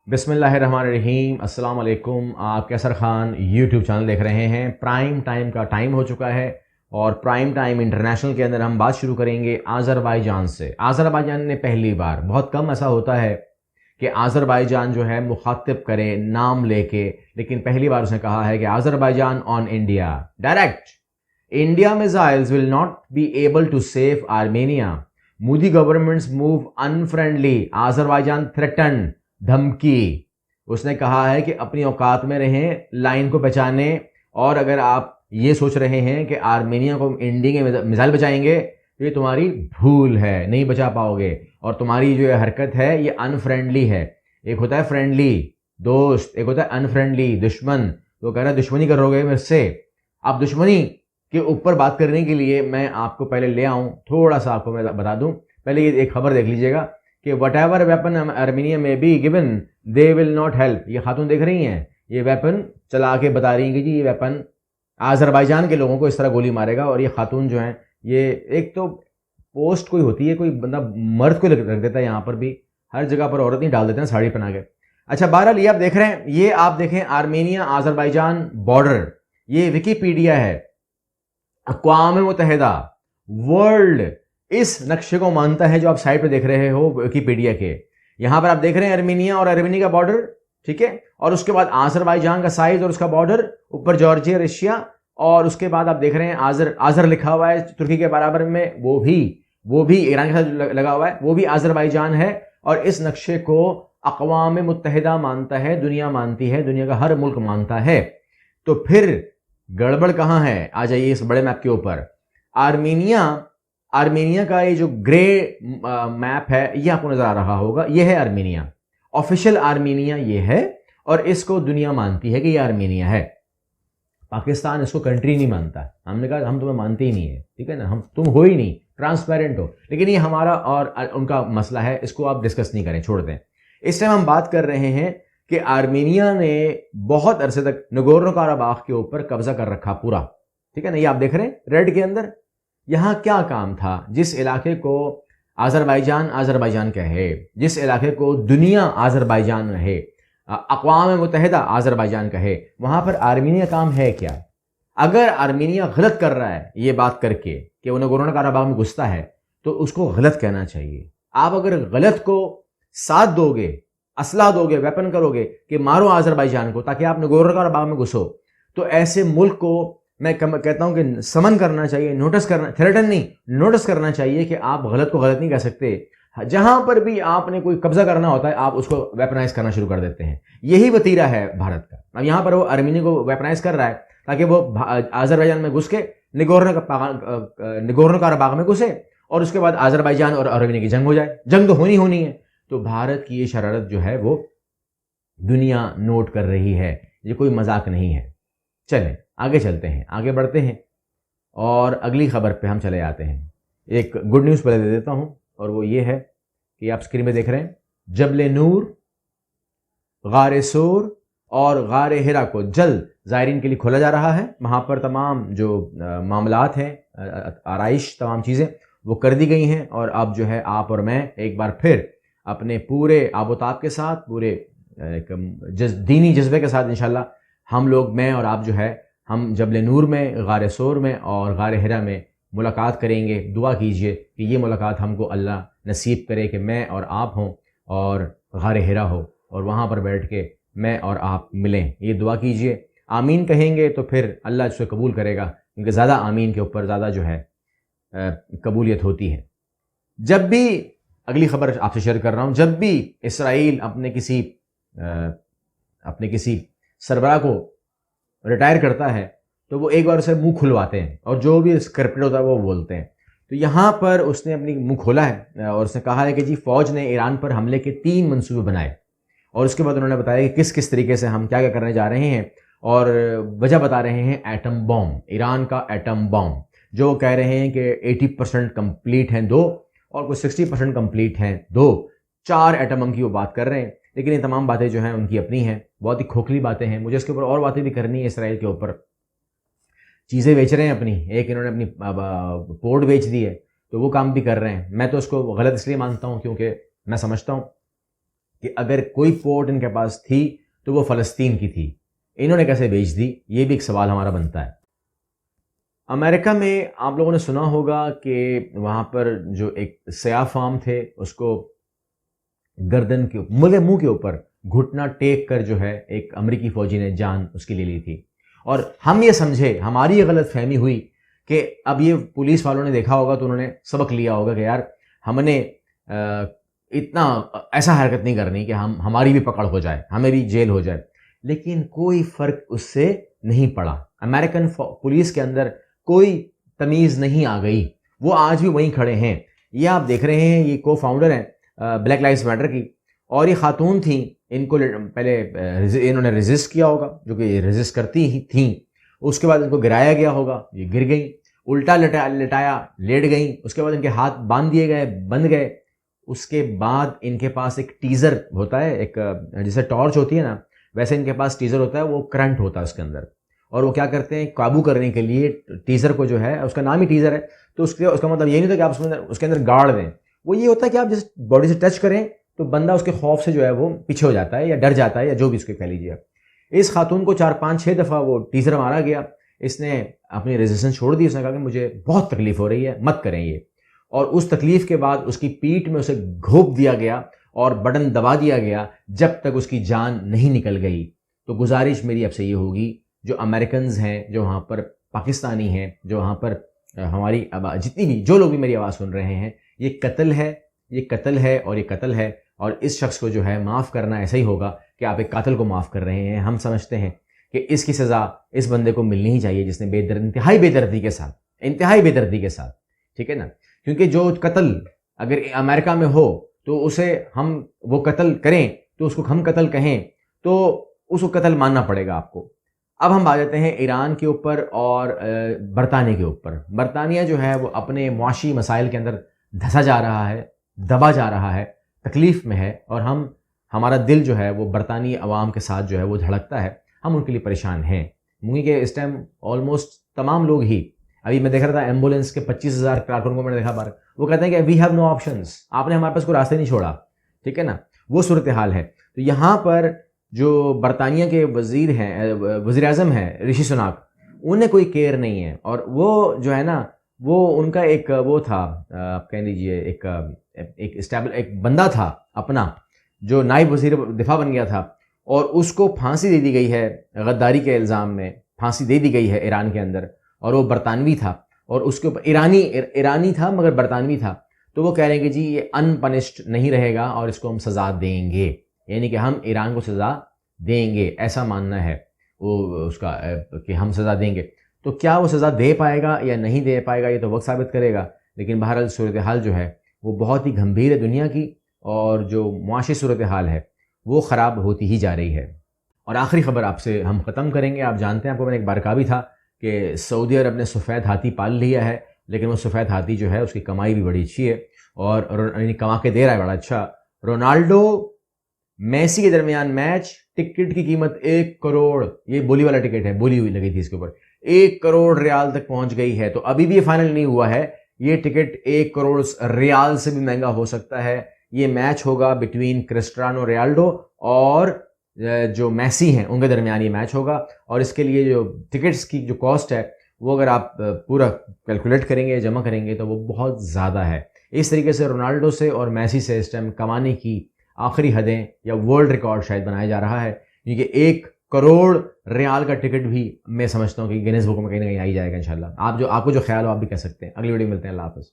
بسم اللہ الرحمن الرحیم، السلام علیکم۔ آپ کیسر خان یوٹیوب چینل دیکھ رہے ہیں۔ پرائم ٹائم کا ٹائم ہو چکا ہے اور پرائم ٹائم انٹرنیشنل کے اندر ہم بات شروع کریں گے آذربائیجان سے۔ آذربائیجان نے پہلی بار، بہت کم ایسا ہوتا ہے کہ آذربائیجان جو ہے مخاطب کرے نام لے کے، لیکن پہلی بار اس نے کہا ہے کہ Azerbaijan on India direct India missiles will not be able to save Armenia, Modi government's move unfriendly, Azerbaijan threaten, دھمکی۔ اس نے کہا ہے کہ اپنی اوقات میں رہیں، لائن کو پہچانیں، اور اگر آپ یہ سوچ رہے ہیں کہ آرمینیا کو انڈیا کے میزائل بچائیں گے تو یہ تمہاری بھول ہے، نہیں بچا پاؤ گے، اور تمہاری جو حرکت ہے یہ انفرینڈلی ہے۔ ایک ہوتا ہے فرینڈلی دوست، ایک ہوتا ہے انفرینڈلی دشمن۔ تو کہہ رہا ہے دشمنی کرو گے مجھ سے۔ اب دشمنی کے اوپر بات کرنے کے لیے میں آپ کو پہلے لے آؤں، تھوڑا سا آپ کو میں بتا دوں۔ پہلے یہ ایک خبر دیکھ لیجئے گا کہ وٹ ایور ویپن آرمینیا میں be given they will not help. یہ خاتون دیکھ رہی ہیں، یہ ویپن چلا کے بتا رہی ہیں کہ جی یہ ویپن آذربائیجان کے لوگوں کو اس طرح گولی مارے گا۔ اور یہ خاتون جو ہیں، یہ ایک تو پوسٹ کوئی ہوتی ہے، کوئی بندہ مرد کو رکھ دیتا ہے، یہاں پر بھی ہر جگہ پر عورت نہیں ڈال دیتے ہیں ساڑی پہنا کے۔ اچھا بہرحال یہ آپ دیکھ رہے ہیں، یہ آپ دیکھیں آرمینیا آذربائیجان بارڈر، یہ ویکیپیڈیا ہے۔ اقوام متحدہ ورلڈ اس نقشے کو مانتا ہے جو آپ سائٹ پہ دیکھ رہے ہو ویکیپیڈیا کے۔ یہاں پر آپ دیکھ رہے ہیں ارمینیا اور ارمینی کا بارڈر، ٹھیک ہے، اور اس کے بعد آذربائیجان کا سائز اور اس کا بارڈر، اوپر جارجیا رشیا، اور اس کے بعد آپ دیکھ رہے ہیں آذر لکھا ہوا ہے ترکی کے برابر میں، وہ بھی ایران کے ساتھ لگا ہوا ہے، وہ بھی آذربائیجان ہے۔ اور اس نقشے کو اقوام متحدہ مانتا ہے، دنیا مانتی ہے، دنیا کا ہر ملک مانتا ہے۔ تو پھر گڑبڑ کہاں ہے؟ آ جائیے اس بڑے میپ کے اوپر۔ آرمینیا کا یہ جو گرے میپ ہے، یہ آپ کو نظر آ رہا ہوگا، یہ ہے آرمینیا۔ آفیشیل آرمینیا یہ ہے، اور اس کو دنیا مانتی ہے کہ یہ آرمینیا ہے۔ پاکستان اس کو کنٹری نہیں مانتا۔ ہم نے کہا ہم تمہیں مانتے ہی نہیں ہے، ٹھیک ہے نا، تم ہو ہی نہیں، ٹرانسپیرنٹ ہو، لیکن یہ ہمارا اور ان کا مسئلہ ہے، اس کو آپ ڈسکس نہیں کریں، چھوڑ دیں۔ اس ٹائم ہم بات کر رہے ہیں کہ آرمینیا نے بہت عرصے تک نگورنو کاراباخ کے اوپر قبضہ کر رکھا پورا، ٹھیک ہے نا، یہ آپ دیکھ رہے ہیں ریڈ کے اندر۔ یہاں کیا کام تھا؟ جس علاقے کو آذربائیجان کہے، جس علاقے کو دنیا آذربائیجان رہے، اقوام متحدہ آذربائیجان کہے، وہاں پر آرمینیا کام ہے کیا؟ اگر آرمینیا غلط کر رہا ہے یہ بات کر کے کہ وہ نگورنو کاراباخ میں گھستا ہے، تو اس کو غلط کہنا چاہیے۔ آپ اگر غلط کو ساتھ دو گے، اسلحہ دو گے، ویپن کرو گے کہ مارو آذربائیجان کو تاکہ آپ نگورنو کاراباخ میں گھسو، تو ایسے ملک کو میں کہتا ہوں کہ سمن کرنا چاہیے، نوٹس کرنا، تھریٹن نہیں، نوٹس کرنا چاہیے کہ آپ غلط کو غلط نہیں کہہ سکتے۔ جہاں پر بھی آپ نے کوئی قبضہ کرنا ہوتا ہے، آپ اس کو ویپنائز کرنا شروع کر دیتے ہیں۔ یہی وتیرہ ہے بھارت کا۔ اب یہاں پر وہ آرمینیا کو ویپنائز کر رہا ہے تاکہ وہ آذربائیجان میں گھس کے نگورنو کاراباخ میں گھسے، اور اس کے بعد آذربائیجان اور آرمینیا کی جنگ ہو جائے۔ جنگ تو ہونی ہے۔ تو بھارت کی یہ شرارت جو ہے وہ دنیا نوٹ کر رہی ہے، یہ کوئی مذاق نہیں ہے۔ چلیں آگے چلتے ہیں، آگے بڑھتے ہیں، اور اگلی خبر پہ ہم چلے آتے ہیں۔ ایک گڈ نیوز پہلے دے دیتا ہوں، اور وہ یہ ہے کہ آپ اسکرین پہ دیکھ رہے ہیں جبل نور، غار سور اور غار ہرا کو جلد زائرین کے لیے کھولا جا رہا ہے۔ وہاں پر تمام جو معاملات ہیں، آرائش، تمام چیزیں وہ کر دی گئی ہیں، اور اب جو ہے آپ اور میں ایک بار پھر اپنے پورے آب و تاب کے ساتھ، پورے دینی جذبے کے ساتھ انشاءاللہ ہم لوگ، میں اور آپ جو ہے، ہم جبل نور میں، غار سور میں اور غار ہرا میں ملاقات کریں گے۔ دعا کیجئے کہ یہ ملاقات ہم کو اللہ نصیب کرے کہ میں اور آپ ہوں اور غار ہرا ہو، اور وہاں پر بیٹھ کے میں اور آپ ملیں۔ یہ دعا کیجئے، آمین کہیں گے تو پھر اللہ اس کو قبول کرے گا، کیونکہ زیادہ آمین کے اوپر زیادہ جو ہے قبولیت ہوتی ہے۔ جب بھی اگلی خبر آپ سے شیئر کر رہا ہوں، جب بھی اسرائیل اپنے کسی سربراہ کو ریٹائر کرتا ہے تو وہ ایک بار اسے منہ کھلواتے ہیں، اور جو بھی اسکرپٹڈ ہوتا ہے وہ بولتے ہیں۔ تو یہاں پر اس نے اپنی منہ کھولا ہے، اور اس نے کہا ہے کہ جی فوج نے ایران پر حملے کے 3 منصوبے بنائے، اور اس کے بعد انہوں نے بتایا کہ کس طریقے سے ہم کیا کرنے جا رہے ہیں، اور وجہ بتا رہے ہیں ایٹم بام، ایران کا ایٹم بام، جو کہہ رہے ہیں کہ 80% کمپلیٹ ہیں 2، اور کوئی 60% کمپلیٹ ہیں 2، 4 ایٹم بم کی وہ بات کر رہے ہیں۔ لیکن یہ تمام باتیں جو ہیں ان کی اپنی ہیں، بہت ہی کھوکھلی باتیں ہیں۔ مجھے اس کے اوپر اور باتیں بھی کرنی ہے، اسرائیل کے اوپر چیزیں بیچ رہے ہیں اپنی، ایک انہوں نے اپنی پورٹ بیچ دی ہے، تو وہ کام بھی کر رہے ہیں۔ میں تو اس کو غلط اس لیے مانتا ہوں کیونکہ میں سمجھتا ہوں کہ اگر کوئی پورٹ ان کے پاس تھی تو وہ فلسطین کی تھی، انہوں نے کیسے بیچ دی؟ یہ بھی ایک سوال ہمارا بنتا ہے۔ امریکہ میں آپ لوگوں نے سنا ہوگا کہ وہاں پر جو ایک سیاہ فام تھے، اس کو گردن کے منہ کے اوپر گھٹنا ٹیک کر جو ہے ایک امریکی فوجی نے جان اس کی لے لی تھی، اور ہم یہ سمجھے، ہماری یہ غلط فہمی ہوئی کہ اب یہ پولیس والوں نے دیکھا ہوگا تو انہوں نے سبق لیا ہوگا کہ یار ہم نے اتنا ایسا حرکت نہیں کرنی کہ ہماری بھی پکڑ ہو جائے، ہمیں بھی جیل ہو جائے۔ لیکن کوئی فرق اس سے نہیں پڑا، امریکن پولیس کے اندر کوئی تمیز نہیں آ گئی، وہ آج بھی وہیں کھڑے ہیں۔ یہ آپ دیکھ رہے ہیں، یہ کو فاؤنڈر ہیں بلیک لائیوز میٹر کی، اور یہ خاتون تھیں، ان کو پہلے انہوں نے ریزسٹ کیا ہوگا، جو کہ یہ ریزسٹ کرتی ہی تھیں، اس کے بعد ان کو گرایا گیا ہوگا، یہ گر گئیں، الٹا لٹایا لیٹ گئیں، اس کے بعد ان کے ہاتھ باندھ دیے گئے، بند گئے۔ اس کے بعد ان کے پاس ایک ٹیزر ہوتا ہے، ایک جیسے ٹارچ ہوتی ہے نا، ویسے ان کے پاس ٹیزر ہوتا ہے، وہ کرنٹ ہوتا ہے اس کے اندر، اور وہ کیا کرتے ہیں قابو کرنے کے لیے ٹیزر کو جو ہے، اس کا نام ہی ٹیزر ہے، تو اس کا مطلب یہ نہیں ہوتا کہ آپ اس کے اندر گاڑ دیں، وہ یہ ہوتا ہے کہ آپ جس باڈی سے ٹچ کریں تو بندہ اس کے خوف سے جو ہے وہ پیچھے ہو جاتا ہے یا ڈر جاتا ہے یا جو بھی اس کے کہہ لیجیے۔ اس خاتون کو 4-5-6 دفعہ وہ ٹیزر مارا گیا، اس نے اپنی ریزسٹنس چھوڑ دی، اس نے کہا کہ مجھے بہت تکلیف ہو رہی ہے، مت کریں یہ، اور اس تکلیف کے بعد اس کی پیٹھ میں اسے گھوپ دیا گیا اور بٹن دبا دیا گیا جب تک اس کی جان نہیں نکل گئی۔ تو گزارش میری اب سے یہ ہوگی، جو امریکنز ہیں، جو وہاں پر پاکستانی ہیں، جو وہاں پر ہماری جتنی بھی جو لوگ بھی میری آواز سن رہے ہیں، یہ قتل ہے، یہ قتل ہے اور یہ قتل ہے، اور اس شخص کو جو ہے معاف کرنا ایسا ہی ہوگا کہ آپ ایک قاتل کو معاف کر رہے ہیں۔ ہم سمجھتے ہیں کہ اس کی سزا اس بندے کو ملنی ہی چاہیے جس نے انتہائی بے دردی کے ساتھ، ٹھیک ہے نا، کیونکہ جو قتل اگر امریکہ میں ہو تو اسے ہم وہ قتل کریں تو اس کو ہم قتل کہیں تو اس کو قتل ماننا پڑے گا آپ کو۔ اب ہم آ جاتے ہیں ایران کے اوپر اور برطانیہ کے اوپر۔ برطانیہ جو ہے وہ اپنے معاشی مسائل کے اندر دھسا جا رہا ہے، دبا جا رہا ہے، تکلیف میں ہے، اور ہمارا دل جو ہے وہ برطانوی عوام کے ساتھ جو ہے وہ دھڑکتا ہے، ہم ان کے لیے پریشان ہیں، کیونکہ اس ٹائم آلموسٹ تمام لوگ ہی، ابھی میں دیکھ رہا تھا ایمبولینس کے 25,000 کارکن کو میں نے دیکھا باہر، وہ کہتے ہیں کہ وی ہیو نو آپشنس، آپ نے ہمارے پاس کوئی راستہ نہیں چھوڑا، ٹھیک ہے نا، وہ صورتحال ہے۔ تو یہاں پر جو برطانیہ کے وزیر اعظم ہیں رشی سناک، انہیں کوئی کیئر نہیں ہے، اور وہ جو ہے نا وہ ان کا ایک وہ تھا، آپ کہہ لیجیے ایک بندہ تھا اپنا جو نائب وزیر دفاع بن گیا تھا، اور اس کو پھانسی دے دی گئی ہے غداری کے الزام میں، پھانسی دے دی گئی ہے ایران کے اندر، اور وہ برطانوی تھا، اور اس کے اوپر ایرانی تھا مگر برطانوی تھا، تو وہ کہہ رہے ہیں کہ جی یہ ان پنشڈ نہیں رہے گا اور اس کو ہم سزا دیں گے، یعنی کہ ہم ایران کو سزا دیں گے، ایسا ماننا ہے وہ اس کا کہ ہم سزا دیں گے۔ تو کیا وہ سزا دے پائے گا یا نہیں دے پائے گا یہ تو وقت ثابت کرے گا، لیکن بہرحال صورتحال جو ہے وہ بہت ہی گمبھیر ہے دنیا کی، اور جو معاشی صورتحال ہے وہ خراب ہوتی ہی جا رہی ہے۔ اور آخری خبر آپ سے ہم ختم کریں گے۔ آپ جانتے ہیں، آپ کو میں نے ایک بار کہا بھی تھا کہ سعودی عرب نے سفید ہاتھی پال لیا ہے، لیکن وہ سفید ہاتھی جو ہے اس کی کمائی بھی بڑی اچھی ہے، اور کما کے دے رہا ہے بڑا اچھا۔ رونالڈو میسی کے درمیان میچ، ٹکٹ کی قیمت 1 کروڑ، یہ بولی والا ٹکٹ ہے، بولی ہوئی لگی تھی اس کے اوپر، 1 کروڑ ریال تک پہنچ گئی ہے۔ تو ابھی بھی یہ فائنل نہیں ہوا ہے، یہ ٹکٹ 1 کروڑ ریال سے بھی مہنگا ہو سکتا ہے۔ یہ میچ ہوگا بٹوین کرسٹیانو رونالڈو اور جو میسی ہیں ان کے درمیان یہ میچ ہوگا، اور اس کے لیے جو ٹکٹس کی جو کاسٹ ہے وہ اگر آپ پورا کیلکولیٹ کریں گے، جمع کریں گے، تو وہ بہت زیادہ ہے۔ اس طریقے سے رونالڈو سے اور میسی سے اس ٹائم کمانے کی آخری حدیں یا ورلڈ ریکارڈ شاید بنایا جا رہا ہے، کیونکہ 1 کروڑ ریال کا ٹکٹ بھی میں سمجھتا ہوں کہ گینیس بک میں کہیں نہ کہیں آ ہی جائے گا انشاءاللہ۔ آپ کو جو خیال ہو آپ بھی کہہ سکتے ہیں۔ اگلی ویڈیو ملتے ہیں، اللہ حافظ۔